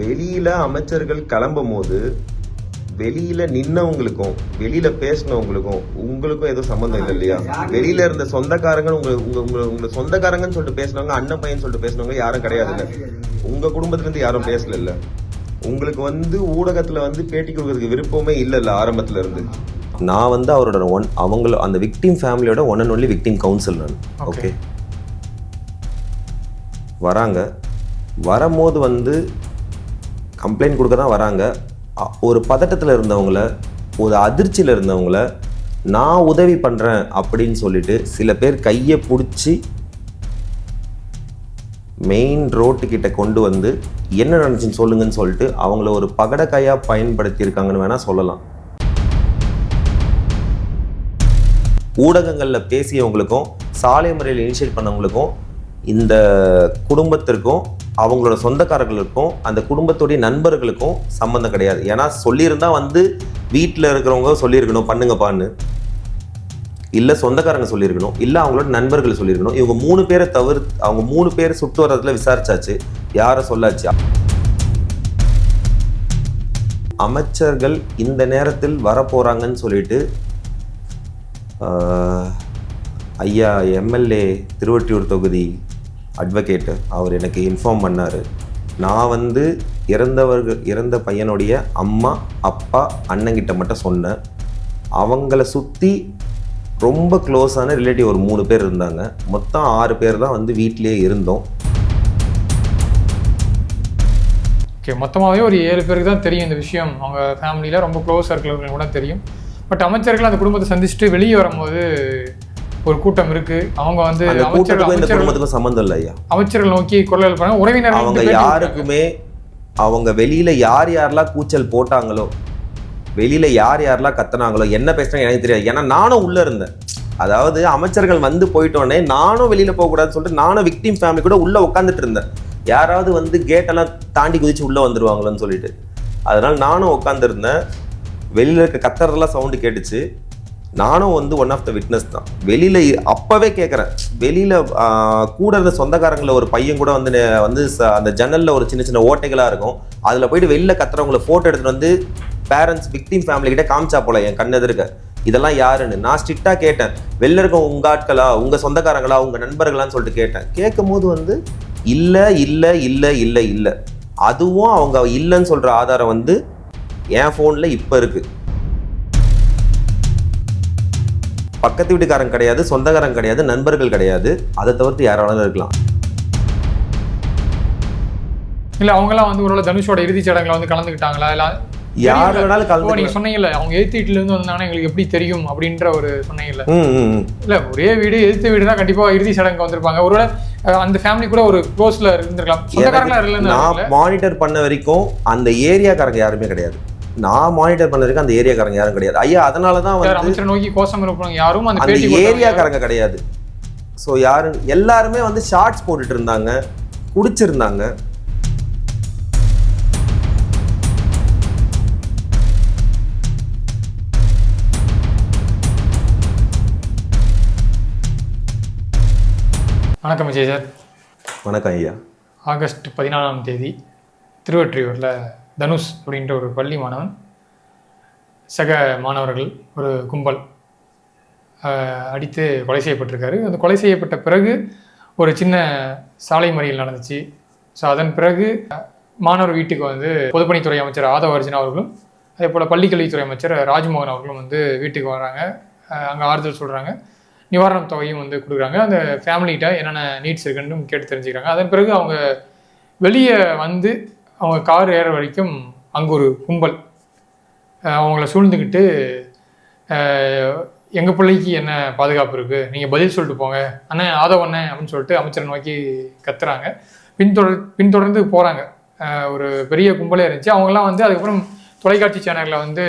வெளியில அமைச்சர்கள் கிளம்பும் போது வெளியில நின்னவங்களுக்கும் வெளியில பேசினவங்களுக்கும் உங்களுக்கும் எதுவும் சம்பந்தம் இல்லை இல்லையா? வெளியில இருந்த சொந்தக்காரங்க உங்க சொந்தக்காரங்கன்னு சொல்லிட்டு பேசினவங்க, அண்ணன் பையன் சொல்லிட்டு பேசினவங்க யாரும் கிடையாது இல்ல. உங்க குடும்பத்துல இருந்து யாரும் பேசல இல்ல. உங்களுக்கு ஊடகத்துல பேட்டி கொடுக்கறதுக்கு விருப்பமே இல்ல ஆரம்பத்துல இருந்து. நான் அவரோட அவங்கள அந்த விக்டிம் ஃபேமிலியோட one and only victim council நான். ஓகே, வராங்க, வரும்போது கம்ப்ளைண்ட் கொடுக்க தான் வராங்க. ஒரு பதட்டத்தில் இருந்தவங்கள, ஒரு அதிர்ச்சியில் இருந்தவங்கள நான் உதவி பண்ணுறேன் அப்படின்னு சொல்லிட்டு சில பேர் கையை பிடிச்சி மெயின் ரோட்டுக்கிட்ட கொண்டு என்ன நடந்துச்சுன்னு சொல்லுங்கன்னு சொல்லிட்டு அவங்கள ஒரு பகடக்கையாக பயன்படுத்தியிருக்காங்கன்னு வேணால் சொல்லலாம். ஊடகங்களில் பேசியவங்களுக்கும் சாலை முறையில் இனிஷியேட் பண்ணவங்களுக்கும் இந்த குடும்பத்திற்கும் அவங்களோட சொந்தக்காரர்களுக்கும் அந்த குடும்பத்துடைய நண்பர்களுக்கும் சம்மந்தம் கிடையாது. ஏன்னா சொல்லியிருந்தா வீட்டில் இருக்கிறவங்க சொல்லியிருக்கணும் பண்ணுங்கப்பான்னு, இல்லை சொந்தக்காரங்க சொல்லியிருக்கணும், இல்லை அவங்களோட நண்பர்கள் சொல்லியிருக்கணும். இவங்க 3 பேரை தவிர்த்து அவங்க 3 பேர் சுட்டு வர்றதுல விசாரிச்சாச்சு, யாரை சொல்லாச்சு. அமைச்சர்கள் இந்த நேரத்தில் வரப்போறாங்கன்னு சொல்லிட்டு ஐயா எம்எல்ஏ திருவொற்றியூர் தொகுதி அட்வொகேட்டு அவர் எனக்கு இன்ஃபார்ம் பண்ணார். நான் இறந்த பையனுடைய அம்மா அப்பா அண்ணங்கிட்ட மட்டும் சொன்னேன். அவங்கள சுற்றி ரொம்ப க்ளோஸான ரிலேட்டிவ் ஒரு 3 பேர் இருந்தாங்க. மொத்தம் 6 பேர் தான் வீட்டிலே இருந்தோம். ஓகே, மொத்தமாகவே ஒரு 7 பேருக்கு தான் தெரியும் இந்த விஷயம். அவங்க ஃபேமிலியில் ரொம்ப க்ளோஸாக இருக்கிறவங்களுக்கு கூட தெரியும். பட் அமைச்சர்கள் அந்த குடும்பத்தை சந்திச்சுட்டு வெளியே வரும்போது ஒரு கூட்டம் இருக்கு. அவங்க குடும்பத்துக்கும் சம்பந்தம் இல்லை ஐயா. அமைச்சர்கள் நோக்கி குரல் எழுப்புறாங்க. உறவினர் அவங்க யாருக்குமே அவங்க வெளியில யாரெல்லாம் கூச்சல் போட்டாங்களோ, வெளியில யாரெல்லாம் கத்துனாங்களோ, என்ன பேசுறாங்க எனக்கு தெரியாது. ஏன்னா நானும் உள்ள இருந்தேன். அதாவது அமைச்சர்கள் போயிட்டோன்னே நானும் வெளியில போக கூடாதுன்னு சொல்லிட்டு நானும் விக்டிம் ஃபேமிலி கூட உள்ள உட்காந்துட்டு இருந்தேன். யாராவது கேட்டெல்லாம் தாண்டி குதிச்சு உள்ள வந்துருவாங்களோன்னு சொல்லிட்டு. அதனால நானும் உட்காந்துருந்தேன். வெளியில இருக்க கத்துறதெல்லாம் சவுண்டு கேட்டுச்சு. நானும் ஒன் ஆஃப் த விட்னஸ் தான். வெளியில அப்பவே கேட்குறேன், வெளியில கூட இருந்த சொந்தக்காரங்கள ஒரு பையன் கூட அந்த ஜன்னல்ல ஒரு சின்ன சின்ன ஓட்டைகளா இருக்கும். அதுல போயிட்டு வெளியில கத்துறவங்களை போட்டோ எடுத்துட்டு பேரண்ட்ஸ் விக்டிம் ஃபேமிலி கிட்ட காமிச்சா போல என் கண்ணு எதிர்க்க. இதெல்லாம் யாருன்னு நான் ஸ்ட்ரிக்டா கேட்டேன். வெளில இருக்க உங்க ஆட்களா, உங்க சொந்தக்காரங்களா, உங்க நண்பர்களான்னு சொல்லிட்டு கேட்டேன். கேட்கும் போது இல்ல இல்ல இல்ல இல்ல இல்ல அதுவும் அவங்க இல்லைன்னு சொல்ற ஆதாரம் என் போன்ல இப்ப இருக்கு. பக்கத்து வீட்டுக்காரங்க கிடையாது, சொந்தக்காரங்க கிடையாது, நண்பர்கள் கிடையாது. அதை தவிர்த்து யாராலும் இருக்கலாம். இல்ல அவங்கலாம் ஒருவேளை தனுஷோட இறுதிச் சடங்குல கலந்துக்கிட்டாங்களா? இல்ல யார் வேணாலும் கலந்து. நீங்க சொன்னீங்கல்ல அவங்க எதிர்த்து வீட்டுல இருந்து வந்தாங்கன்னா எங்களுக்கு எப்படி தெரியும் அப்படின்ற ஒரு சொன்னீங்கல்ல. இல்ல ஒரே வீடு எதிர்த்து வீடு தான் கண்டிப்பா இறுதி சடங்கு வந்திருப்பாங்க. ஒருவேளை அந்த ஃபேமிலி கூட ஒரு க்ளோஸ்ல இருந்திருக்கலாம். சொந்தக்காரங்களா இல்ல. நான் மானிட்டர் பண்ண வரைக்கும் அந்த ஏரியாக்காரங்க யாருமே கிடையாது. நான் மானிட்டர் பண்ண வரைக்கும் அந்த ஏரியாக்காரங்க யாரும் கிடையாது ஐயா. அதனாலதான் அமைச்சரை நோக்கி கோஷம் எழுப்புறாங்க. யாரும் அந்த ஏரியாக்காரங்க கிடையாது. ஸோ யாரும் எல்லாருமே ஷார்ட்ஸ் போட்டுட்டு இருந்தாங்க, குடிச்சிருந்தாங்க. வணக்கம் விஜய் சார். வணக்கம் ஐயா. ஆகஸ்ட் 14ஆம் தேதி திருவொற்றியூரில் தனுஷ் அப்படின்ற ஒரு பள்ளி மாணவன், சக மாணவர்கள் ஒரு கும்பல் அடித்து கொலை செய்யப்பட்டிருக்காரு. அந்த கொலை செய்யப்பட்ட பிறகு ஒரு சின்ன சாலை மறியல் நடந்துச்சு. ஸோ அதன் பிறகு மாணவர் வீட்டுக்கு பொதுப்பணித்துறை அமைச்சர் ஆதவ அர்ஜுனா அவர்களும் அதே போல் பள்ளிக்கல்வித்துறை அமைச்சர் ராஜ்மோகன் அவர்களும் வீட்டுக்கு வராங்க. அங்கே ஆறுதல் சொல்கிறாங்க, நிவாரணம் தொகையும் கொடுக்குறாங்க. அந்த ஃபேமிலிகிட்ட என்னென்ன நீட்ஸ் இருக்குன்னு கேட்டு தெரிஞ்சுக்கிறாங்க. அதன் பிறகு அவங்க வெளியே அவங்க கார் ஏற வரைக்கும் அங்கே ஒரு கும்பல் அவங்கள சூழ்ந்துக்கிட்டு எங்கள் பிள்ளைக்கு என்ன பாதுகாப்பு இருக்குது, நீங்கள் பதில் சொல்லிட்டு போங்க அண்ணே ஆதவண்ணே அப்படின்னு சொல்லிட்டு அமைச்சரை நோக்கி கத்துறாங்க. பின்தொடர்ந்து போகிறாங்க. ஒரு பெரிய கும்பலே இருந்துச்சு. அவங்கெல்லாம் அதுக்கப்புறம் தொலைக்காட்சி சேனலில்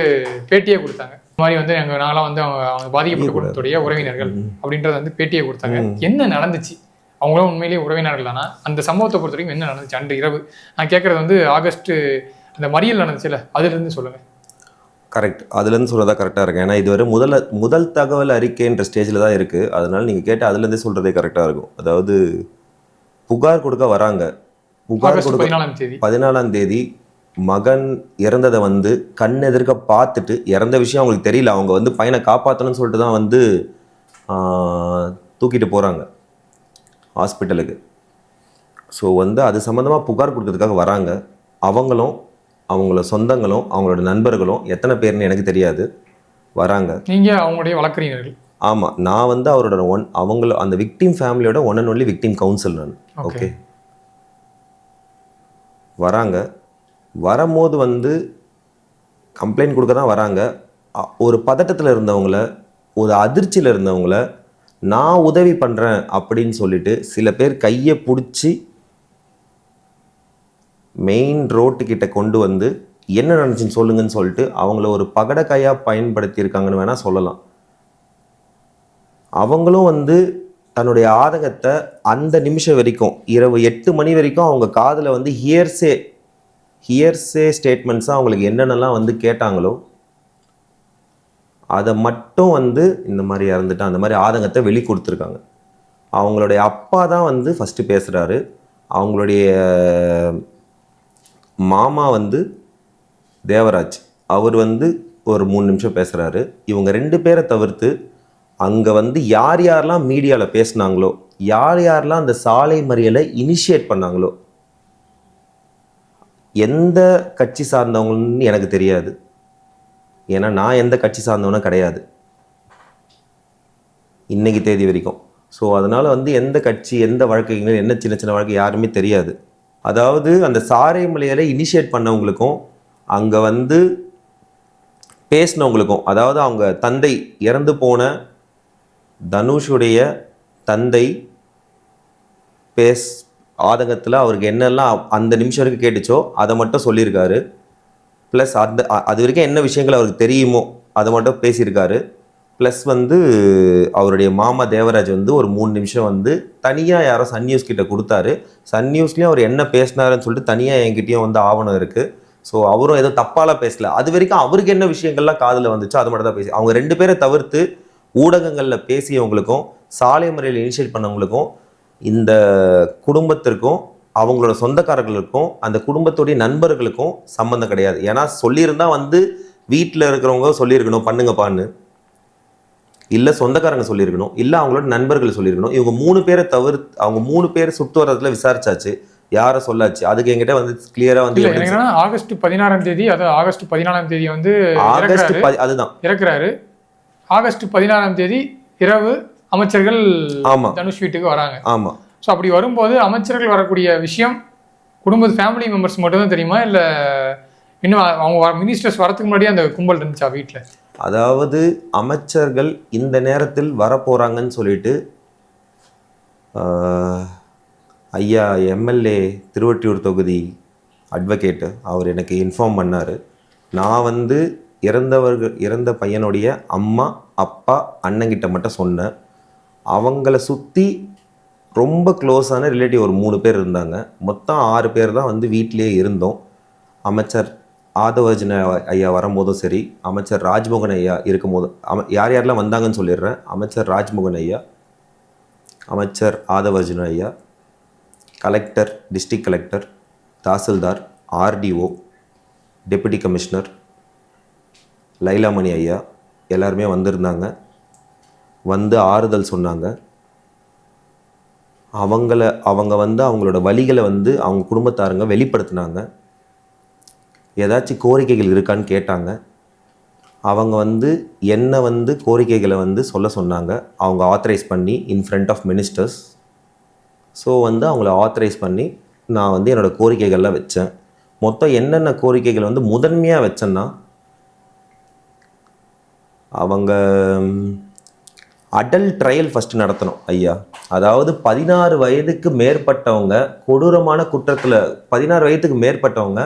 பேட்டியே கொடுத்தாங்க. இந்த மாதிரி நாங்களாம் அவங்க பாதிக்கப்பட்ட குடும்பத்துடைய உறவினர்கள் அப்படின்றத பேட்டியை கொடுத்தாங்க. என்ன நடந்துச்சு, அவங்களும் உண்மையிலேயே உறவினர்கள் தானா, அந்த சம்பவத்தை பொறுத்த வரைக்கும் என்ன நடந்துச்சு அன்று இரவு? நான் கேட்கறது ஆகஸ்ட் அந்த மறியல் நடந்துச்சுல்ல, அதுலேருந்து சொல்லுங்க. கரெக்ட். அதுலேருந்து சொல்கிறதா கரெக்டாக இருக்கு. ஏன்னா இதுவரை முதல் தகவல் அறிக்கைன்ற ஸ்டேஜில் தான் இருக்குது. அதனால் நீங்கள் கேட்ட அதுலேருந்தே சொல்கிறதே கரெக்டாக இருக்கும். அதாவது புகார் கொடுக்க வராங்க. புகார் ஆகஸ்ட் கொடுக்க 14ஆம் தேதி 14ஆம் தேதி மகன் இறந்ததை வந்து கண் எதிர்க்க பார்த்துட்டு, இறந்த விஷயம் அவங்களுக்கு தெரியல, அவங்க வந்து பையனை காப்பாற்றணும்னு சொல்லிட்டு தான் வந்து தூக்கிட்டு போகிறாங்க ஹாஸ்பிட்டலுக்கு. ஸோ வந்து அது சம்மந்தமாக புகார் கொடுக்கறதுக்காக வராங்க. அவங்களும் அவங்கள சொந்தங்களும் அவங்களோட நண்பர்களும் எத்தனை பேர்னு எனக்கு தெரியாது வராங்க. நீங்கள் அவங்களுடைய வழக்கறிஞர்கள். ஆமாம், நான் வந்து அவரோட அவங்கள அந்த விக்டிம் ஃபேமிலியோட one and only victim council நான். ஓகே, வராங்க. வரும்போது வந்து கம்ப்ளைண்ட் கொடுக்க தான் வராங்க. ஒரு பதட்டத்தில் இருந்தவங்கள, ஒரு அதிர்ச்சியில் இருந்தவங்கள நான் உதவி பண்ணுறேன் அப்படின்னு சொல்லிட்டு சில பேர் கையை பிடிச்சி மெயின் ரோட்டுக்கிட்ட கொண்டு வந்து என்ன நடந்துச்சுன்னு சொல்லுங்கன்னு சொல்லிட்டு அவங்கள ஒரு பகடக்காயாக பயன்படுத்தியிருக்காங்கன்னு வேணால் சொல்லலாம். அவங்களும் வந்து தன்னுடைய ஆதங்கத்தை அந்த நிமிஷம் வரைக்கும் இரவு 8 மணி வரைக்கும் அவங்க காதில் வந்து ஹியர்ஸே ஸ்டேட்மெண்ட்ஸாக அவங்களுக்கு என்னென்னலாம் வந்து கேட்டாங்களோ அதை மட்டும் வந்து இந்த மாதிரி இறந்துட்டான் அந்த மாதிரி ஆதங்கத்தை வெளி கொடுத்துருக்காங்க. அவங்களுடைய அப்பா தான் வந்து ஃபஸ்ட்டு பேசுகிறாரு. அவங்களுடைய மாமா வந்து தேவராஜ், அவர் வந்து ஒரு 3 நிமிஷம் பேசுகிறாரு. இவங்க 2 பேரை தவிர்த்து அங்கே வந்து யார் யாரெல்லாம் மீடியாவில் பேசுனாங்களோ, யார் யாரெல்லாம் அந்த சாலை மறியலை இனிஷியேட் பண்ணாங்களோ, எந்த கட்சி சார்ந்தவங்கன்னு எனக்கு தெரியாது. ஏன்னா நான் எந்த கட்சி சார்ந்தவனும் கிடையாது இன்னைக்கு தேதி வரைக்கும். ஸோ அதனால் வந்து எந்த கட்சி, எந்த வழக்குகள், என்ன சின்ன சின்ன வழக்கு யாருமே தெரியாது. அதாவது அந்த சாலை மறியலை இனிஷியேட் பண்ணவங்களுக்கும் அங்கே வந்து பேசினவங்களுக்கும், அதாவது அவங்க தந்தை இறந்து போன தனுஷுடைய தந்தை ஆதங்கத்தில் அவருக்கு என்னெல்லாம் அந்த நிமிஷம் வரைக்கும் கேட்டுச்சோ அதை மட்டும் சொல்லியிருக்காரு. ப்ளஸ் அது வரைக்கும் என்ன விஷயங்கள் அவருக்கு தெரியுமோ அதை மட்டும் பேசியிருக்காரு. ப்ளஸ் வந்து அவருடைய மாமா தேவராஜ் வந்து ஒரு 3 நிமிஷம் வந்து தனியாக யாரோ சன் நியூஸ் கிட்ட கொடுத்தாரு. சன் நியூஸ்லேயும் அவர் என்ன பேசினாருன்னு சொல்லிட்டு தனியாக என்கிட்டயும் வந்து ஆவணம் இருக்குது. ஸோ அவரும் ஏதோ தப்பாலாம் பேசல. அது வரைக்கும் அவருக்கு என்ன விஷயங்கள்லாம் காதில் வந்துச்சோ அது மட்டும் தான் பேசி, அவங்க 2 பேரை தவிர்த்து ஊடகங்களில் பேசியவங்களுக்கும் சாலை முறையில் இனிஷியேட் பண்ணவங்களுக்கும் இந்த குடும்பத்திற்கும் அவங்களோட சொந்தக்காரர்களுக்கும் அந்த குடும்பத்துடைய நண்பர்களுக்கும் சம்மந்தம் கிடையாது. ஏன்னா சொல்லியிருந்தா வந்து வீட்டில் இருக்கிறவங்க சொல்லியிருக்கணும் பண்ணுங்கப்பான்னு, இல்லை சொந்தக்காரங்க சொல்லியிருக்கணும், இல்லை அவங்களோட நண்பர்கள் சொல்லியிருக்கணும். இவங்க 3 பேரை தவிர்த்து அவங்க 3 பேர் சுற்று வரதுல விசாரிச்சாச்சு, யாரை சொல்லாச்சு, அதுக்கு என்கிட்ட வந்து கிளியரா வந்து ஆகஸ்ட் 16ஆம் தேதி, அதாவது ஆகஸ்ட் 14ஆம் தேதி வந்து அதுதான் இறக்குறாரு. ஆகஸ்ட் 16ஆம் தேதி இரவு அமைச்சர்கள் தனுஷ் வீட்டுக்கு வராங்க. ஆமா. ஸோ அப்படி வரும்போது அமைச்சர்கள் வரக்கூடிய விஷயம் குடும்பத்து ஃபேமிலி மெம்பர்ஸ் மட்டும் தான் தெரியுமா, இல்லை இன்னும் அவங்க மினிஸ்டர்ஸ் வரதுக்கு முன்னாடியே அந்த கும்பல் இருந்துச்சா வீட்டில்? அதாவது அமைச்சர்கள் இந்த நேரத்தில் வரப்போறாங்கன்னு சொல்லிட்டு ஐயா எம்எல்ஏ திருவொற்றியூர் தொகுதி அட்வொகேட்டு அவர் எனக்கு இன்ஃபார்ம் பண்ணார். நான் வந்து இறந்த பையனுடைய அம்மா அப்பா அண்ணங்கிட்ட மட்டும் சொன்னேன். அவங்கள சுற்றி ரொம்ப க்ளோஸான ரிலேட்டிவ் ஒரு 3 பேர் இருந்தாங்க. மொத்தம் 6 பேர் தான் வந்து வீட்டிலே இருந்தோம். அமைச்சர் ஆதவர்ஜுன ஐயா வரும்போதும் சரி, அமைச்சர் ராஜ்மோகன் ஐயா இருக்கும்போதும் யார் யாரெல்லாம் வந்தாங்கன்னு சொல்லிடுறேன். அமைச்சர் ராஜ்மோகன் ஐயா, அமைச்சர் ஆதவர்ஜுன ஐயா, collector, district collector, tahsildar, RDO, deputy commissioner, லைலாமணி ஐயா எல்லாருமே வந்திருந்தாங்க. வந்து ஆறுதல் சொன்னாங்க. அவங்க வந்து அவங்களோட வலிகளை வந்து அவங்க குடும்பத்தாருங்க வெளிப்படுத்தினாங்க. ஏதாச்சும் கோரிக்கைகள் இருக்கான்னு கேட்டாங்க. அவங்க வந்து என்ன வந்து கோரிக்கைகளை வந்து சொல்ல சொன்னாங்க. அவங்க ஆத்தரைஸ் பண்ணி in front of ministers. So வந்து அவங்கள ஆத்தரைஸ் பண்ணி நான் வந்து என்னோடய கோரிக்கைகள்லாம் வச்சேன். மொத்தம் என்னென்ன கோரிக்கைகள் வந்து முதன்மையாக வச்சேன்னா, அவங்க அடல்ட் ட்ரையல் ஃபஸ்ட்டு நடத்தணும் ஐயா. அதாவது 16 வயதுக்கு மேற்பட்டவங்க கொடூரமான குற்றத்தில் 16 வயதுக்கு மேற்பட்டவங்க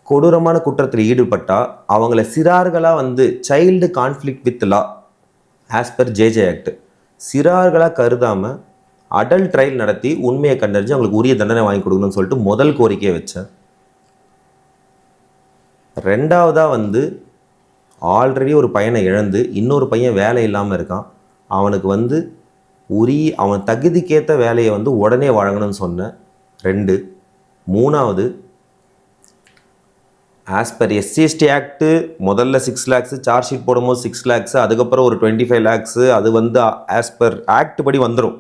கொடூரமான குற்றத்தில் ஈடுபட்டால் அவங்கள சிறார்களாக வந்து child conflict with law as per JJ Act சிறார்களாக கருதாமல் அடல்ட் ட்ரையல் நடத்தி உண்மையை கண்டறிஞ்சு அவங்களுக்கு உரிய தண்டனை வாங்கி கொடுக்கணும்னு சொல்லிட்டு முதல் கோரிக்கையை வச்சேன். ரெண்டாவதாக வந்து ஆல்ரெடி ஒரு பையனை இழந்து இன்னொரு பையன் வேலை இல்லாமல் இருக்கான். அவனுக்கு வந்து அவன் தகுதிக்கேற்ற வேலையை வந்து உடனே வழங்கணும்னு சொன்னேன். 2. 3வது, ஆஸ் பர் எஸ்சிஎஸ்டி ஆக்ட் முதல்ல 6 lakhs, சார்ஜ் ஷீட் போடும்போது 6 lakhs, அதுக்கப்புறம் ஒரு 25 lakhs, அது வந்து ஆஸ் பர் ஆக்ட் படி வந்துடும்.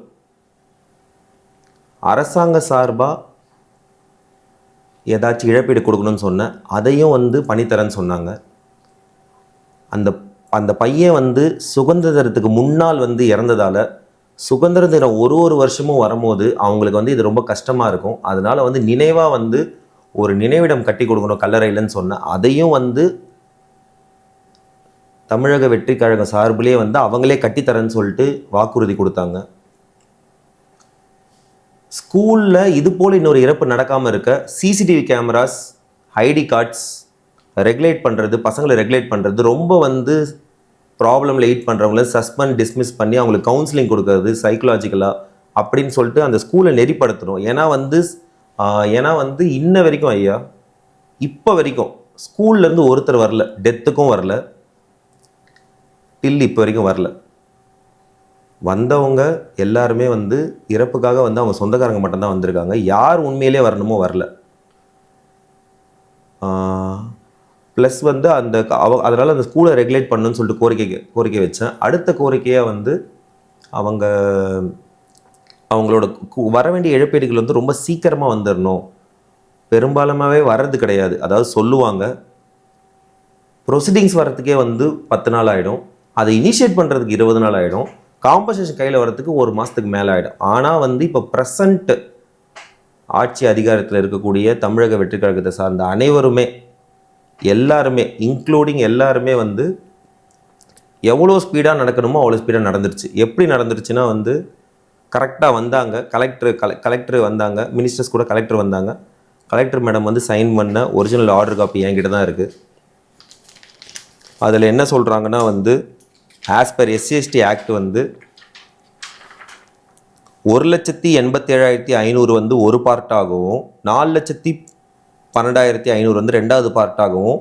அரசாங்க சார்பாக ஏதாச்சும் இழப்பீடு கொடுக்கணும்னு சொன்னேன். அதையும் வந்து பண்ணித்தரேன்னு சொன்னாங்க. அந்த பையன் வந்து சுதந்திரத்துக்கு முன்னால் வந்து இறந்ததால் சுதந்திர தினம் ஒரு வருஷமும் வரும்போது அவங்களுக்கு வந்து இது ரொம்ப கஷ்டமாக இருக்கும். அதனால வந்து நினைவாக வந்து ஒரு நினைவிடம் கட்டி கொடுக்கணும் கல்லறையிலன்னு சொன்னேன். அதையும் வந்து தமிழக வெற்றி கழகம் சார்பிலே வந்து அவங்களே கட்டித்தரேன்னு சொல்லிட்டு வாக்குறுதி கொடுத்தாங்க. ஸ்கூலில் இது போல் இன்னொரு இறப்பு நடக்காமல் இருக்க CCTV cameras, ID cards regulate பண்ணுறது, பசங்களை ரெகுலேட் பண்ணுறது, ரொம்ப வந்து ப்ராப்ளமில் எயிட் பண்ணுறவங்கள சஸ்பெண்ட் டிஸ்மிஸ் பண்ணி அவங்களுக்கு கவுன்சிலிங் கொடுக்கறது சைக்கலாஜிக்கலாக அப்படின்னு சொல்லிட்டு அந்த ஸ்கூலை நெறிப்படுத்தணும். ஏன்னா வந்து இன்ன வரைக்கும் ஐயா, இப்போ வரைக்கும் ஸ்கூல்லேருந்து ஒருத்தர் வரல, டெத்துக்கும் வரல, இப்போ வரைக்கும் வரல. வந்தவங்க எல்லாருமே வந்து இறப்புக்காக வந்து அவங்க சொந்தக்காரங்க மட்டும்தான் வந்திருக்காங்க. யார் உண்மையிலே வரணுமோ வரல. ப்ளஸ் வந்து அதனால் அந்த ஸ்கூலை ரெகுலேட் பண்ணணும்னு சொல்லிட்டு கோரிக்கை வச்சேன். அடுத்த கோரிக்கையாக வந்து அவங்களோட வர வேண்டிய இழப்பீடுகள் வந்து ரொம்ப சீக்கிரமாக வந்துடணும். பெரும்பாலுமாவே வர்றது கிடையாது. அதாவது சொல்லுவாங்க, ப்ரொசீடிங்ஸ் வர்றதுக்கே வந்து 10 நாள் ஆகிடும், அதை இனிஷியேட் பண்ணுறதுக்கு 20 நாள் ஆகிடும், காம்பன்சேஷன் கையில் வர்றதுக்கு 1 மாதத்துக்கு மேலே ஆகிடும். ஆனால் வந்து இப்போ ப்ரெசண்ட் ஆட்சி அதிகாரத்தில் இருக்கக்கூடிய தமிழக வெற்றி கழகத்தை சார்ந்த அனைவருமே, எல்லாருமே இன்க்ளூடிங் எல்லாருமே வந்து எவ்வளோ ஸ்பீடாக நடக்கணுமோ அவ்வளோ ஸ்பீடாக நடந்துருச்சு. எப்படி நடந்துருச்சுன்னா வந்து கரெக்டாக வந்தாங்க, கலெக்டர் வந்தாங்க, மினிஸ்டர்ஸ் கூட கலெக்டர் வந்தாங்க. கலெக்டர் மேடம் வந்து சைன் பண்ண ஒரிஜினல் ஆர்டர் காப்பி என்கிட்ட தான் இருக்குது. அதில் என்ன சொல்கிறாங்கன்னா வந்து ஆஸ் பர் எஸ்சிஎஸ்டி ஆக்ட் வந்து 1,87,500 வந்து ஒரு பார்ட்டாகவும் 4,12,500 வந்து 2வது பார்ட்டாகவும்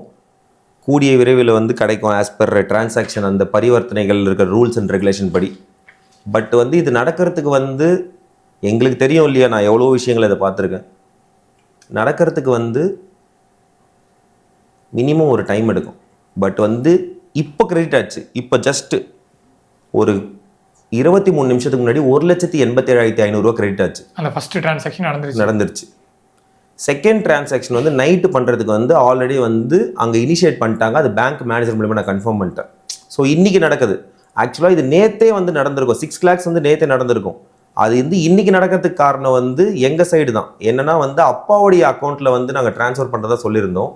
கூடிய விரைவில் வந்து கிடைக்கும் ஆஸ் பர் டிரான்சாக்ஷன், அந்த பரிவர்த்தனைகள் இருக்கிற ரூல்ஸ் அண்ட் ரெகுலேஷன் படி. பட் வந்து இது நடக்கிறதுக்கு வந்து எங்களுக்கு தெரியும் இல்லையா, நான் எவ்வளோ விஷயங்கள் இதை பார்த்துருக்கேன். நடக்கிறதுக்கு வந்து மினிமம் ஒரு டைம் எடுக்கும். பட் வந்து இப்போ கிரெடிட் ஆச்சு. இப்போ ஜஸ்ட்டு ஒரு 23 நிமிஷத்துக்கு முன்னாடி 1,87,500 கிரெடிட் ஆச்சு. அந்த ஃபர்ஸ்ட் டிரான்சாக்ஷன் நடந்துருச்சு. செகண்ட் டிரான்சாக்ஷன் வந்து நைட்டு பண்ணுறதுக்கு வந்து ஆல்ரெடி வந்து அங்கே இனிஷியேட் பண்ணிட்டாங்க. அது பேங்க் மேனேஜர் மூலமாக நான் கன்ஃபார்ம் பண்ணிட்டேன். ஸோ இன்றைக்கி நடக்குது. ஆக்சுவலாக இது நேற்றே வந்து நடந்திருக்கும். 6 lakhs வந்து நேற்றே நடந்திருக்கும். அது வந்து இன்றைக்கி நடக்கிறதுக்கு காரணம் வந்து எங்கள் சைடு தான். என்னென்னா வந்து அப்பாவுடைய அக்கௌண்ட்டில் வந்து நாங்கள் ட்ரான்ஸ்ஃபர் பண்ணுறதா சொல்லியிருந்தோம்.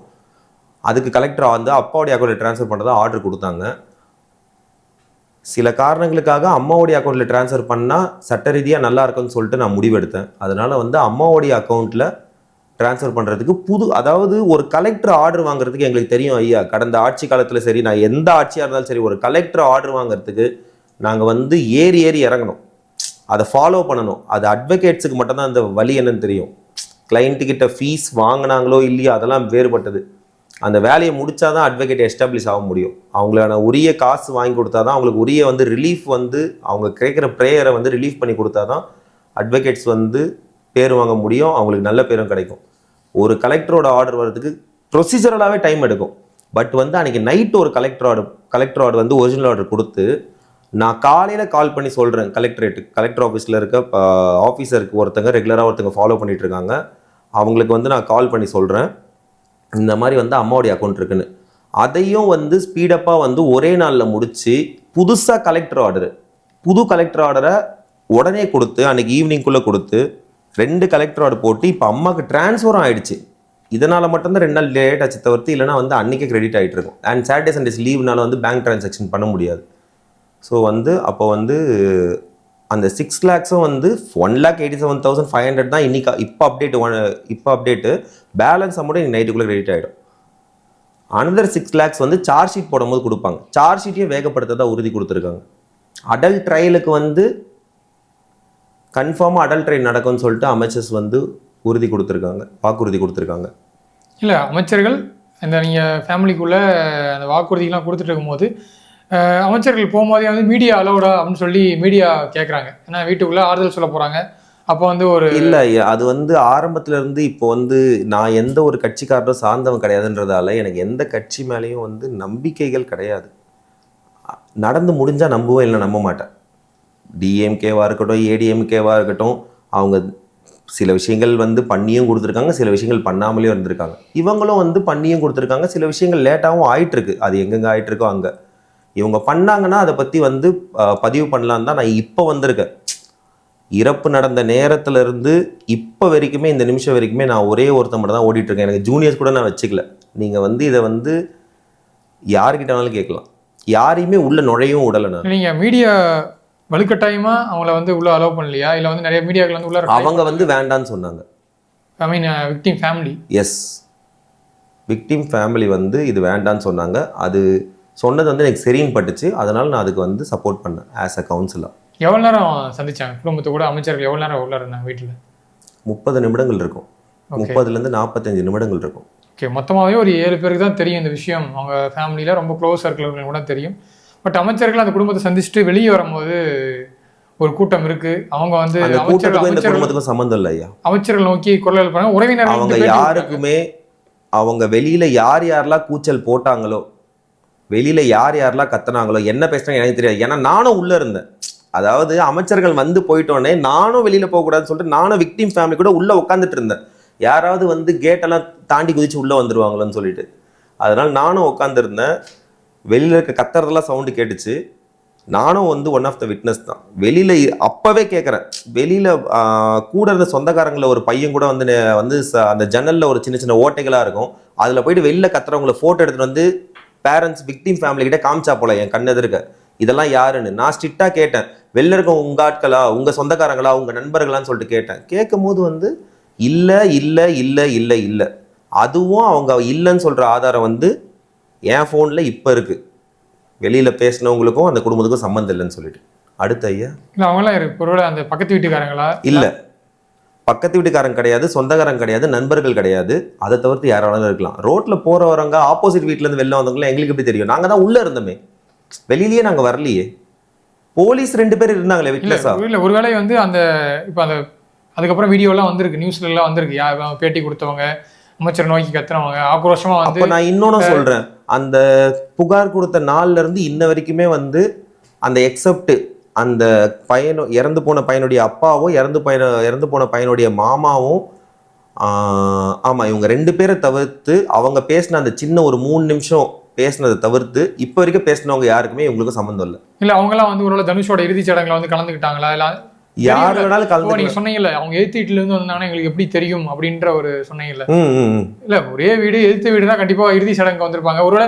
அதுக்கு கலெக்டர் வந்து அப்பாவுடைய அக்கௌண்ட்டில் ட்ரான்ஸ்ஃபர் பண்ணுறதா ஆர்டர் கொடுத்தாங்க. சில காரணங்களுக்காக அம்மாவுடைய அக்கௌண்ட்டில் ட்ரான்ஸ்ஃபர் பண்ணால் சட்ட ரீதியாக நல்லா இருக்குன்னு சொல்லிட்டு நான் முடிவெடுத்தேன். அதனால் வந்து அம்மாவுடைய அக்கௌண்ட்டில் ட்ரான்ஸ்ஃபர் பண்ணுறதுக்கு அதாவது ஒரு கலெக்டர் ஆர்டர் வாங்குறதுக்கு எங்களுக்கு தெரியும் ஐயா, கடந்த ஆட்சி காலத்தில் சரி, நான் எந்த ஆட்சியாக இருந்தாலும் சரி, ஒரு கலெக்டர் ஆர்டர் வாங்குறதுக்கு நாங்கள் வந்து ஏறி இறங்கணும், அதை ஃபாலோ பண்ணணும். அது அட்வொகேட்ஸுக்கு மட்டும்தான் அந்த வழி என்னன்னு தெரியும். கிளைண்ட்டுக்கிட்ட ஃபீஸ் வாங்கினாங்களோ இல்லையோ அதெல்லாம் வேறுபட்டது. அந்த வேலையை முடித்தா தான் அட்வொகேட் எஸ்டாப்ளிஷ் ஆக முடியும். அவங்களான உரிய காசு வாங்கி கொடுத்தா தான், அவங்களுக்கு உரிய வந்து ரிலீஃப் வந்து அவங்க கேட்குற ப்ரேயரை வந்து ரிலீஃப் பண்ணி கொடுத்தா தான் அட்வொகேட்ஸ் வந்து பேர் வாங்க முடியும், அவங்களுக்கு நல்ல பேரும் கிடைக்கும். ஒரு கலெக்டரோட ஆர்டர் வர்றதுக்கு ப்ரொசீஜரலாகவே டைம் எடுக்கும். பட் வந்து அன்றைக்கி நைட்டு ஒரு கலெக்டர் ஆர்டர் வந்து ஒரிஜினல் ஆர்டர் கொடுத்து நான் காலையில் கால் பண்ணி சொல்கிறேன் கலெக்டர் ஆஃபீஸில் இருக்க ஆஃபீஸருக்கு ரெகுலராக ஒருத்தங்க ஃபாலோ பண்ணிகிட்டு இருக்காங்க. அவங்களுக்கு வந்து நான் கால் பண்ணி சொல்கிறேன், இந்த மாதிரி வந்து அம்மாவுடைய அக்கௌண்ட் இருக்குன்னு. அதையும் வந்து ஸ்பீடப்பாக வந்து ஒரே நாளில் முடித்து புதுசாக புது கலெக்டர் ஆர்டரை உடனே கொடுத்து அன்றைக்கி ஈவினிங்குள்ளே கொடுத்து 2 கலெக்டர் ஆர்டர் போட்டு இப்போ அம்மாவுக்கு ட்ரான்ஸ்ஃபரும் ஆகிடுச்சு. இதனால் மட்டும்தான் 2 நாள் லேட் ஆச்சு தவிர்த்து, இல்லைனா வந்து அன்றைக்கே கிரெடிட் ஆகிட்டு இருக்கும். அண்ட் சாட்டர்டே சண்டேஸ் லீவ்னால வந்து பேங்க் ட்ரான்சாக்ஷன் பண்ண முடியாது. ஸோ வந்து அப்போ வந்து அந்த 6 lakhsம் வந்து 1,87,500 தான் இன்னைக்கு இப்போ அப்டேட்டு பேலன்ஸ் அமௌண்ட் இன்னைக்கு நைட்டுக்குள்ளே கிரெடிட் ஆகிடும். அனதர் 6 lakhs வந்து சார்ஜ் ஷீட் போடும்போது கொடுப்பாங்க. சார்ஜ் ஷீட்டையும் வேகப்படுத்ததான் உறுதி கொடுத்துருக்காங்க. அடல்ட் ட்ரையலுக்கு வந்து கன்ஃபார்மாக அடல்ட் ட்ரையல் நடக்கும்னு சொல்லிட்டு அமைச்சர்ஸ் வந்து வாக்குறுதி கொடுத்துருக்காங்க. இல்லை, அமைச்சர்கள் இந்த நீங்கள் ஃபேமிலிக்குள்ளே அந்த வாக்குறுதிகள்லாம் கொடுத்துட்டு இருக்கும்போது அமைச்சர்கள் போகும்போதே வந்து மீடியா அலௌடா அப்படின்னு சொல்லி மீடியா கேட்குறாங்க. ஏன்னா வீட்டுக்குள்ளே ஆறுதல் சொல்ல போகிறாங்க. அப்போ வந்து ஒரு இல்லை, அது வந்து ஆரம்பத்துல இருந்து இப்போ வந்து நான் எந்த ஒரு கட்சிக்காரரும் சார்ந்தவன் கிடையாதுன்றதால எனக்கு எந்த கட்சி மேலேயும் வந்து நம்பிக்கைகள் கிடையாது. நடந்து முடிஞ்சா நம்புவேன், இல்லை நம்ப மாட்டேன். டிஎம்கேவாக இருக்கட்டும், ஏடிஎம்கேவாக இருக்கட்டும், அவங்க சில விஷயங்கள் வந்து பண்ணியும் கொடுத்துருக்காங்க, சில விஷயங்கள் பண்ணாமலேயும் இருந்திருக்காங்க. இவங்களும் வந்து பண்ணியும் கொடுத்துருக்காங்க, சில விஷயங்கள் லேட்டாகவும் ஆயிட்டுருக்கு. அது எங்கெங்கே ஆயிட்டுருக்கோ அங்கே இவங்க பண்ணாங்கன்னா அதை பற்றி வந்து பதிவு பண்ணலான்னு தான் நான் இப்போ வந்திருக்கேன். இறப்பு நடந்த நேரத்துல இருந்து இப்போ வரைக்குமே, இந்த நிமிஷம் வரைக்குமே நான் ஒரே ஒருத்த மட்டும் தான் ஓடிட்டுருக்கேன். எனக்கு ஜூனியர்ஸ் கூட நான் வச்சுக்கல. நீங்கள் வந்து இதை வந்து யாருக்கிட்டாலும் கேட்கலாம், யாரையுமே உள்ள நுழையவும் விடலை. நான் நீங்கள் மீடியா வலுக்கட்டாயமா அவங்கள வந்து உள்ள அலோவ் பண்ணலையா, இல்லை வந்து நிறைய மீடியாக்கள் வந்து உள்ள அவங்க வந்து வேண்டான்னு சொன்னாங்க. I mean victim family. Yes, victim family வந்து இது வேண்டான்னு சொன்னாங்க. அது சொன்னது வந்து எனக்கு சரின்னு பட்டுச்சு. அதனால் நான் அதுக்கு வந்து சப்போர்ட் பண்ணேன் ஆஸ் அ கவுன்சிலர். எவ்வளோ நேரம் சந்திச்சாங்க குடும்பத்தை கூட அமைச்சர்கள்? எவ்வளோ நேரம் உள்ள இருந்தாங்க வீட்டில்? 30 நிமிடங்கள் இருக்கும். 30லேருந்து 45 நிமிடங்கள் இருக்கும். ஓகே, மொத்தமாகவே ஒரு 7 பேருக்கு தான் தெரியும் இந்த விஷயம். அவங்க ஃபேமிலியில் ரொம்ப க்ளோஸ் சர்க்கிள் கூட தெரியும். பட் அமைச்சர்கள் அந்த குடும்பத்தை சந்திச்சுட்டு வெளியே வரும்போது ஒரு கூட்டம் இருக்கு. அவங்க வந்து குடும்பத்துக்கும் சம்மந்தம் இல்லை ஐயா. அமைச்சர்கள் நோக்கி குரல் எழுப்புறாங்க. உறவினர்கள் அவங்க யாருக்குமே, அவங்க வெளியில யார் யாரெல்லாம் கூச்சல் போட்டாங்களோ, வெளியில யார் யாரெல்லாம் கத்துனாங்களோ, என்ன பேசுறாங்க எனக்கு தெரியாது. ஏன்னா நானும் உள்ள இருந்தேன். அதாவது அமைச்சர்கள் வந்து போயிட்டோன்னே நானும் வெளியில போகக்கூடாதுன்னு சொல்லிட்டு நானும் விக்டிம் ஃபேமிலி கூட உள்ள உட்காந்துட்டு இருந்தேன். யாராவது வந்து கேட்டெல்லாம் தாண்டி குதிச்சு உள்ள வந்துருவாங்களோன்னு சொல்லிட்டு. அதனால நானும் உட்காந்துருந்தேன். வெளியில இருக்க கத்துறதெல்லாம் சவுண்டு கேட்டுச்சு. நானும் வந்து ஒன் ஆஃப் த விட்னஸ் தான். வெளியில அப்பவே கேட்குறேன். வெளியில கூட இருந்த சொந்தக்காரங்கள ஒரு பையன் கூட வந்து அந்த ஜன்னல்ல ஒரு சின்ன சின்ன ஓட்டைகளா இருக்கும். அதுல போயிட்டு வெளியில கத்துறவங்களை போட்டோ எடுத்துட்டு வந்து பேரண்ட்ஸ் விக்டிம் ஃபேமிலி கிட்ட காமிச்சா போல என் கண்ணெதிர்க்க. இதெல்லாம் யாருன்னு நான் ஸ்ட்ரிக்டா கேட்டேன். வெளில இருக்க உங்க ஆட்களா, உங்க சொந்தக்காரங்களா, உங்க நண்பர்களான்னு சொல்லிட்டு கேட்டேன். கேட்கும் போது வந்து இல்ல இல்ல இல்ல இல்ல இல்ல, அதுவும் அவங்க இல்லைன்னு சொல்ற ஆதாரம் வந்து என் ஃபோன்ல இப்ப இருக்கு. வெளியில பேசினவங்களுக்கும் அந்த குடும்பத்துக்கும் சம்மந்தம் இல்லைன்னு சொல்லிட்டு. அடுத்த ஐயா, இல்லை அவங்களாம் ஒருவேளை அந்த பக்கத்து வீட்டுக்காரங்களா? இல்ல, பக்கத்து வீட்டுக்காரங்க கிடையாது, சொந்தக்காரங்க கிடையாது, நண்பர்கள் கிடையாது. அதை தவிர்த்து யாராலும் இருக்கலாம். ரோட்ல போறவங்க, ஆப்போசிட் வீட்டுல இருந்து வெளில வந்தவங்களும் எங்களுக்கு எப்படி தெரியும்? நாங்க தான் உள்ள இருந்தோமே, வெளியிலேயே நாங்க வரலையே. போலீஸ் 2 பேர் இருந்தாங்களே விட்னஸா. இல்ல ஒருவேளை வந்து அந்த இப்போ அந்த அதுக்கப்புறம் வீடியோலாம் வந்திருக்கு, நியூஸ்ல எல்லாம் வந்திருக்கு. பேட்டி கொடுத்தவங்க, அமைச்சர் நோக்கி கத்துறவங்க, ஆக்ரோஷமா வந்து. அப்ப நான் இன்னொன்னு சொல்றேன். அந்த புகார் கொடுத்த நாள்ல இருந்து இன்ன வரைக்குமே வந்து அந்த எக்ஸப்ட் அந்த பையனும், இறந்து போன பையனுடைய அப்பாவும், இறந்து போன பையனுடைய மாமாவும், ஆமா, இவங்க 2 பேரை தவிர்த்து அவங்க பேசின அந்த சின்ன ஒரு 3 நிமிஷம் பேசினதை தவிர்த்து இப்ப வரைக்கும் பேசினவங்க யாருக்குமே இவங்களுக்கு சம்மந்தம் இல்லை. இல்ல அவங்கலாம் வந்து ஒரு தனுஷோட இறுதிச் சடங்குல வந்து கலந்துக்கிட்டாங்களா? இல்ல யார் வேணாலும் கலந்து. நீங்க சொன்னீங்கல்ல அவங்க எதிர்த்து வீட்டுல இருந்து வந்தாங்கன்னா எங்களுக்கு எப்படி தெரியும் அப்படின்ற ஒரு சொன்னீங்கல்ல. இல்ல ஒரே வீடு, எதிர்த்து வீடு தான் கண்டிப்பா இறுதி சடங்கு வந்திருப்பாங்க. ஒருவேளை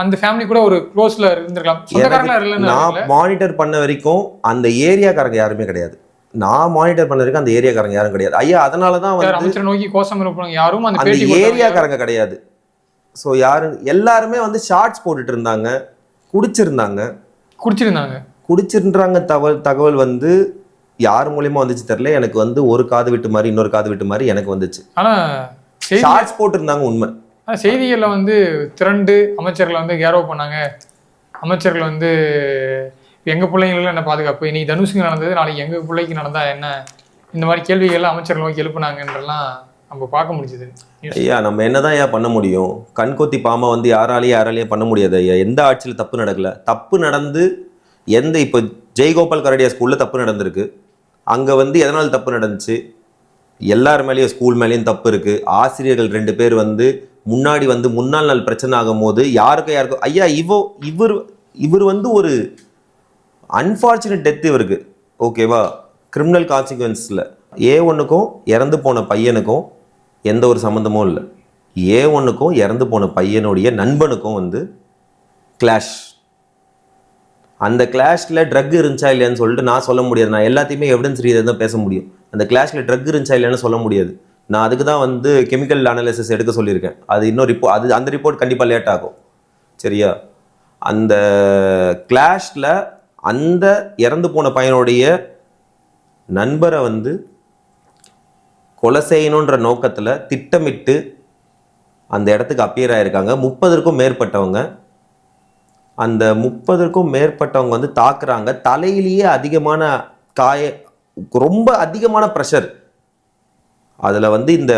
அந்த ஃபேமிலி கூட ஒரு க்ளோஸ்ல இருந்திருக்கலாம். நான் மானிட்டர் பண்ண வரைக்கும் அந்த ஏரியாக்காரங்க யாருமே கிடையாது. நான் மானிட்டர் பண்ண வரைக்கும் அந்த ஏரியாக்காரங்க யாரும் கிடையாது ஐயா. அதனாலதான் வந்து அமைச்சர் நோக்கி கோஷம் இருப்பாங்க யாரும் அந்த ஏரியாக்காரங்க கிடையாது. ஸோ யாரு, எல்லாருமே வந்து ஷார்ட்ஸ் போட்டுட்டு இருந்தாங்க, குடிச்சிருந்தாங்க. தகவல் வந்து யார் மூலியமா வந்துச்சு தெரியல. எனக்கு வந்து ஒரு காது விட்டு மாதிரி இன்னொரு காது விட்டு மாதிரி எனக்கு வந்துச்சு. ஆனா ஷார்ட்ஸ் போட்டுருந்தாங்க உண்மை. செய்திகள்ல வந்து திரண்டு அமைச்சர்களை வந்து கேரோ பண்ணாங்க. அமைச்சர்கள் வந்து எங்க பிள்ளைங்களுக்கு என்ன பாதுகாப்பு, இன்னைக்கு தனுஷுக்கு நடந்தது நாளைக்கு எங்க பிள்ளைக்கு நடந்தா என்ன, இந்த மாதிரி கேள்விகள்லாம் அமைச்சர்கள் நோக்கி எழுப்புனாங்கன்றலாம் நம்ம பார்க்க முடிஞ்சது. ஐயா நம்ம என்னதான் ஐயா பண்ண முடியும்? கண்கொத்தி பாமா வந்து யாராலையும் பண்ண முடியாது ஐயா. எந்த ஆட்சியில் தப்பு நடக்கல. தப்பு நடந்து எந்த இப்போ ஜெய்கோபால் கரடியா ஸ்கூல்ல தப்பு நடந்திருக்கு. அங்க வந்து எதனால் தப்பு நடந்துச்சு? எல்லார் மேலேயும், ஸ்கூல் மேலேயும் தப்பு இருக்கு. ஆசிரியர்கள் 2 பேர் வந்து முன்னாடி வந்து முன்னாள் நாள் பிரச்சனை ஆகும் போது யாருக்கும் ஐயா இவர் வந்து ஒரு அன்பார்ச்சுனேட் டெத் இவருக்கு. ஓகேவா? கிரிமினல் கான்சிக்வன்ஸில் A1க்கும் இறந்து போன பையனுக்கும் எந்த ஒரு சம்மந்தமும் இல்லை. A1க்கும் இறந்து போன பையனுடைய நண்பனுக்கும் வந்து கிளாஷ். அந்த கிளாஷில் ட்ரக் இருந்துச்சா இல்லையான்னு சொல்லிட்டு நான் சொல்ல முடியாது. நான் எல்லாத்தையுமே எவிடன்ஸ் ரீதியாக தான் பேச முடியும். அந்த கிளாஷில் ட்ரக் இருந்துச்சா இல்லையான்னு சொல்ல முடியாது. நான் அதுக்கு தான் வந்து கெமிக்கல் அனாலிசிஸ் எடுக்க சொல்லியிருக்கேன். அது இன்னும் அந்த ரிப்போர்ட் கண்டிப்பாக லேட் ஆகும். சரியா? அந்த கிளாஷில் அந்த இறந்து போன பையனுடைய நண்பரை வந்து கொலை செய்யணுன்ற நோக்கத்தில் திட்டமிட்டு அந்த இடத்துக்கு அப்பியர் ஆயிருக்காங்க. 30க்கும் மேற்பட்டவங்க. அந்த 30க்கும் மேற்பட்டவங்க வந்து தாக்குறாங்க. தலையிலேயே அதிகமான ரொம்ப அதிகமான ப்ரெஷர். அதுல வந்து இந்த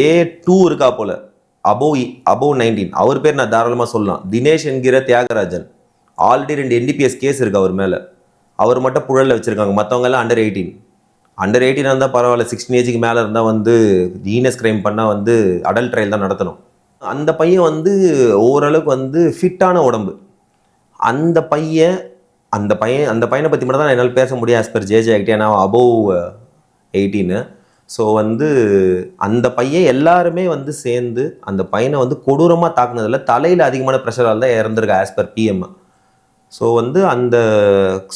A2 இருக்கா போல, அபோவ் 19, அவர் பேர் நான் தாராளமா சொல்லலாம். தினேஷ் என்கிற தியாகராஜன். ஆல்ரெடி 2 NDPS கேஸ் இருக்கு அவர் மேல. அவர் மட்டும் புழல்ல வச்சிருக்காங்க. மற்றவங்க எல்லாம் அண்டர் 18. அண்டர் 18 இருந்தால் பரவாயில்ல, 16 ஏஜுக்கு மேலே இருந்தால் வந்து ஜீனஸ் கிரைம் பண்ணால் வந்து அடல்ட் ட்ரையல் தான் நடத்தணும். அந்த பையன் வந்து ஓரளவுக்கு வந்து ஃபிட்டான உடம்பு. அந்த பையனை பற்றி மட்டும் தான் என்னால் பேச முடியும் ஆஸ் பர் ஜேஜே ஆக்ட், ஏன்னா அபோவ் 18. ஸோ வந்து அந்த பையன் எல்லாருமே வந்து சேர்ந்து அந்த பையனை வந்து கொடூரமாக தாக்குனதில் தலையில் அதிகமான ப்ரெஷரால் தான் இறந்துருக்கு ஆஸ் பர் PM. ஸோ வந்து அந்த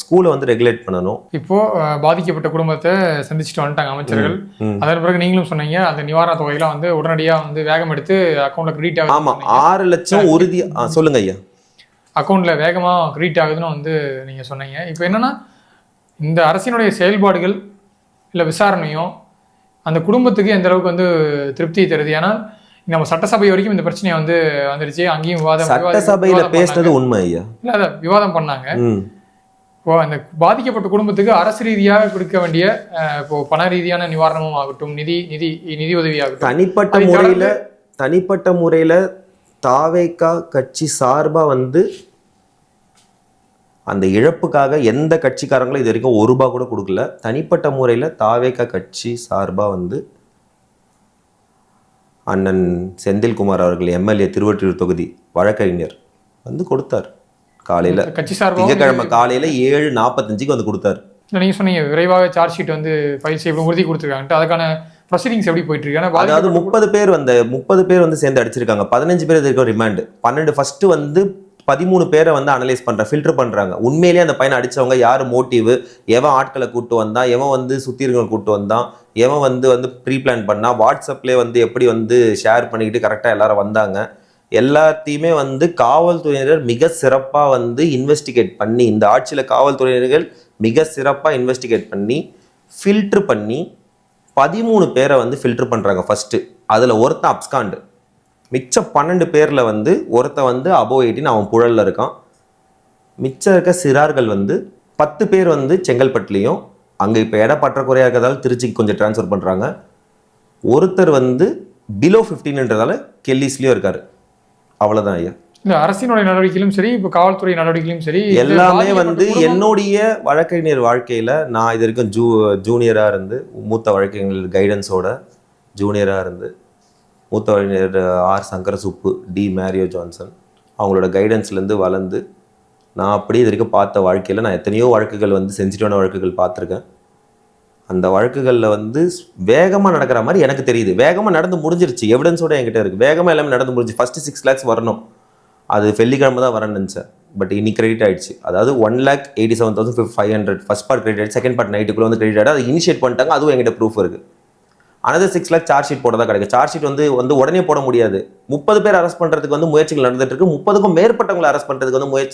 ஸ்கூலை வந்து ரெகுலேட் பண்ணணும். இப்போ பாதிக்கப்பட்ட குடும்பத்தை சந்திச்சுட்டு வந்துட்டாங்க அமைச்சர்கள். அதன் பிறகு நீங்களும் சொன்னீங்க அந்த நிவாரண தொகையெல்லாம் வந்து உடனடியாக வந்து வேகம் எடுத்து அக்கௌண்ட்ல கிரெடிட் ஆகுது. ஆமாம், 6 லட்சம் உறுதி. சொல்லுங்க ஐயா. அக்கௌண்ட்ல வேகமாக கிரெடிட் ஆகுதுன்னு வந்து நீங்கள் சொன்னீங்க. இப்போ என்னன்னா இந்த அரசினுடைய செயல்பாடுகள் இல்லை விசாரணையும் அந்த குடும்பத்துக்கு எந்த அளவுக்கு வந்து திருப்தியை தருது? ஏன்னா நம்ம சட்டசபை வரைக்கும் இந்த பிரச்சனையை வந்து வந்துருச்சு. அங்கேயும் சட்டசபையில பேசுனது உண்மை ஐயா. இல்ல அத விவாதம் பண்ணாங்க. இப்போ அந்த பாதிக்கப்பட்ட குடும்பத்துக்கு அரசு ரீதியாக கொடுக்க வேண்டிய இப்போ பண ரீதியான நிவாரணமும் ஆகட்டும், நிதி உதவி ஆகட்டும், தனிப்பட்ட முறையில தாவேகா கட்சி சார்பா வந்து அந்த இழப்புக்காக எந்த கட்சிக்காரங்களும் இது வரைக்கும் ₹1 கூட கொடுக்கல. தனிப்பட்ட முறையில தாவேகா கட்சி சார்பா வந்து அண்ணன் செந்தில்குமார் அவர்கள் MLA திருவொற்றியூர் தொகுதி வழக்கறிஞர் வந்து கொடுத்தார். காலையில திங்கட்கிழமை காலையில 7:45 வந்து கொடுத்தாரு. நீங்க சொன்னீங்க விரைவாக சார்ஜ் ஷீட் வந்து ஃபைல் செய்ய உறுதி கொடுத்துருக்காங்க. அதுக்கான ப்ரொசீடிங்ஸ் எப்படி போயிட்டு இருக்கு? அதாவது 30 பேர் வந்து சேர்ந்து அடிச்சிருக்காங்க. 15 பேர் இதுக்கு ரிமாண்ட். 12 ஃபர்ஸ்ட் வந்து 13 பேரை வந்து அனலைஸ் ஃபில்டர் பண்றாங்க. உண்மையிலேயே அந்த பையனை அடிச்சவங்க யாரு, மோட்டிவ், எவன் ஆட்களை கூட்டு வந்தான், எவன் வந்து சுத்திருங்களை கூட்டு வந்தான், எவன் வந்து ப்ரீ பிளான் பண்ணா, வாட்ஸ்அப்லேயே வந்து எப்படி வந்து ஷேர் பண்ணிக்கிட்டு கரெக்டாக எல்லாரும் வந்தாங்க, எல்லாத்தையுமே வந்து காவல்துறையினர் மிக சிறப்பாக வந்து இன்வெஸ்டிகேட் பண்ணி, இந்த ஆட்சியில் காவல்துறையினர்கள் மிக சிறப்பாக இன்வெஸ்டிகேட் பண்ணி ஃபில்டர் பண்ணி 13 பேரை வந்து ஃபில்டர் பண்ணுறாங்க ஃபர்ஸ்ட். அதில் ஒருத்தன் அப்ஸ்காண்டு. மிச்சம் 12 பேரில் வந்து ஒருத்தன் வந்து அபோவ் 18, அவன் புழலில் இருக்கான். மிச்சம் இருக்க சிறார்கள் வந்து 10 பேர் வந்து செங்கல்பட்டுலேயும், அங்கே இப்போ இட பற்றாக்குறையாக இருக்கிறதால திருச்சிக்கு கொஞ்சம் ட்ரான்ஸ்ஃபர் பண்ணுறாங்க. ஒருத்தர் வந்து பிலோ 15ன்றதால கெல்லிஸ்லேயும் இருக்காரு. அவ்வளோதான் ஐயா. இல்லை அரசினுடைய நடவடிக்கையிலும் சரி, இப்போ காவல்துறை நடவடிக்கையிலும் சரி, எல்லாமே வந்து என்னுடைய வழக்கறிஞர் வாழ்க்கையில் நான் இது வரைக்கும் ஜூனியராக இருந்து, மூத்த வழக்கறிஞர் கைடன்ஸோட ஜூனியராக இருந்து, மூத்த வழக்கறிஞர் R Sankara Subbu, T Mario Johnson அவங்களோட கைடன்ஸ்லேருந்து வளர்ந்து நான் அப்படியே இது வரைக்கும் பார்த்த வாழ்க்கையில் நான் எத்தனையோ வழக்குகள் வந்து சென்சிட்டிவான வழக்குகள் பார்த்துருக்கேன். அந்த வழக்குகளில் வந்து வேகமாக நடக்கிற மாதிரி எனக்கு தெரியுது. வேகமாக நடந்து முடிஞ்சிருச்சு, எவிடன்ஸோட என்கிட்ட இருக்குது. வேகமாக எல்லாமே நடந்து முடிஞ்சு. ஃபஸ்ட்டு 6 lakhs வரணும், அது வெள்ளிக்கிழமை தான் வரேன்னு நினச்சேன். பட் இன்னைக்கு கிரெடிட் ஆகிடுச்சு. அதாவது 1,87,500 ஃபர்ஸ்ட் பார்ட் கிரெடிட் ஆகிடுச்சு. செகண்ட் பார்ட் நைட்டுக்குள்ளே வந்து கிரெடிட் ஆகிடும். அதை இனிஷியேட் பண்ணிட்டாங்க. அதுவும் என்கிட்ட ப்ரூஃப் இருக்குது. another 6 lakh சார்ஜ் ஷீட் போட தான் கிடைக்கும். சார்ஜ் ஷீட் வந்து உடனே போட முடியாது. 30 பேர் அரெஸ்ட் பண்ணுறதுக்கு வந்து முயற்சிகள் நடந்துட்டு இருக்கு. 30க்கும் மேற்பட்டவங்களை அரெஸ்ட் பண்ணுறதுக்கு வந்து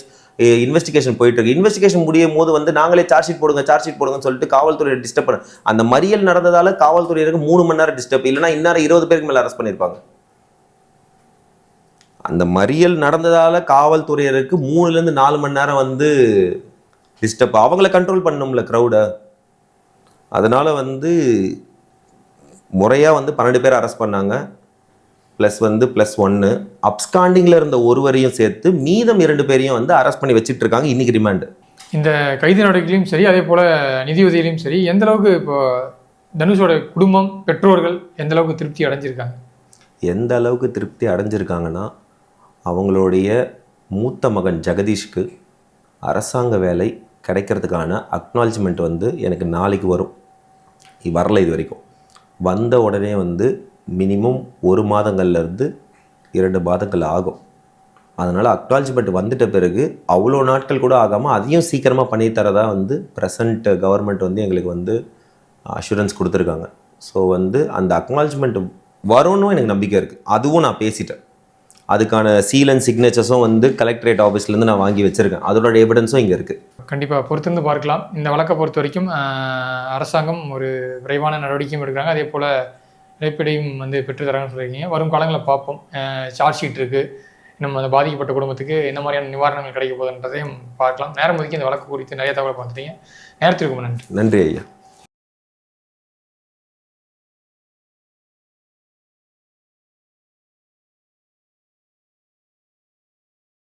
இன்வெஸ்டிகேஷன் போயிட்டு இருக்கு. இன்வெஸ்டிகேஷன் முடியும் போது வந்து நாங்களே சார்ஜ் ஷீட் போடுங்கன்னு சொல்லிட்டு காவல்துறையை டிஸ்டர்ப் பண்ண, அந்த மறியல் நடந்ததால காவல்துறையினருக்கு 3 மணி நேரம் டிஸ்டர்ப், இல்லைன்னா இந்நேரம் 20 பேருக்கு மேலே அரெஸ்ட் பண்ணியிருப்பாங்க. அந்த மறியல் நடந்ததால காவல்துறையினருக்கு 3லேருந்து 4 மணி நேரம் வந்து டிஸ்டர்ப். அவங்கள கண்ட்ரோல் பண்ணணும்ல க்ரௌடை. அதனால வந்து முறையாக வந்து 12 பேர் அரெஸ்ட் பண்ணாங்க. +1 அப்ஸ்காண்டிங்கில் இருந்த ஒருவரையும் சேர்த்து மீதம் 2 பேரையும் வந்து அரெஸ்ட் பண்ணி வச்சுட்டு இருக்காங்க. இன்னைக்கு ரிமாண்டு. இந்த கைது நடவடிக்கையிலும் சரி, அதே போல் நிதி உதவியிலையும் சரி, எந்த அளவுக்கு இப்போ தனுஷோட குடும்பம், பெற்றோர்கள் எந்த அளவுக்கு திருப்தி அடைஞ்சிருக்காங்க? எந்த அளவுக்கு திருப்தி அடைஞ்சிருக்காங்கன்னா, அவங்களுடைய மூத்த மகன் ஜெகதீஷ்க்கு அரசாங்க வேலை கிடைக்கிறதுக்கான அக்னாலஜ்மெண்ட் வந்து எனக்கு நாளைக்கு வரும். வரல இது வரைக்கும். வந்த உடனே வந்து மினிமம் 1 மாதங்கள்லேருந்து 2 மாதங்கள் ஆகும். அதனால் அக்னாலஜ்மெண்ட் வந்துட்ட பிறகு அவ்வளோ நாட்கள் கூட ஆகாமல் அதையும் சீக்கிரமாக பண்ணி தரதா வந்து ப்ரெசண்ட் கவர்மெண்ட் வந்து எங்களுக்கு வந்து அஷூரன்ஸ் கொடுத்துருக்காங்க. ஸோ வந்து அந்த அக்னாலஜ்மெண்ட் வரும்னு எனக்கு நம்பிக்கை இருக்குது. அதுவும் நான் பேசிட்டேன். அதுக்கான சீல் அண்ட் சிக்னேச்சர்ஸும் வந்து கலெக்டரேட் ஆஃபீஸ்லேருந்து நான் வாங்கி வச்சுருக்கேன். அதோட எவிடன்ஸும் இங்கே இருக்குது. கண்டிப்பாக பொறுத்திருந்து பார்க்கலாம். இந்த வழக்கை பொறுத்த வரைக்கும் அரசாங்கம் ஒரு விரைவான நடவடிக்கையும் எடுக்கிறாங்க. அதே போல் இழப்பீடையும் வந்து பெற்றுத்தராங்கன்னு சொல்லியிருக்கீங்க. வரும் காலங்களில் பார்ப்போம். சார்ஜ் ஷீட் இருக்குது, நம்ம அந்த பாதிக்கப்பட்ட குடும்பத்துக்கு என்ன மாதிரியான நிவாரணங்கள் கிடைக்க போகுதுன்றதையும் பார்க்கலாம். நேரம் ஒதுக்கி இந்த வழக்கு குறித்து நிறைய தகவல் பார்த்துட்டீங்க. நேரத்திற்கு நன்றி. நன்றி ஐயா.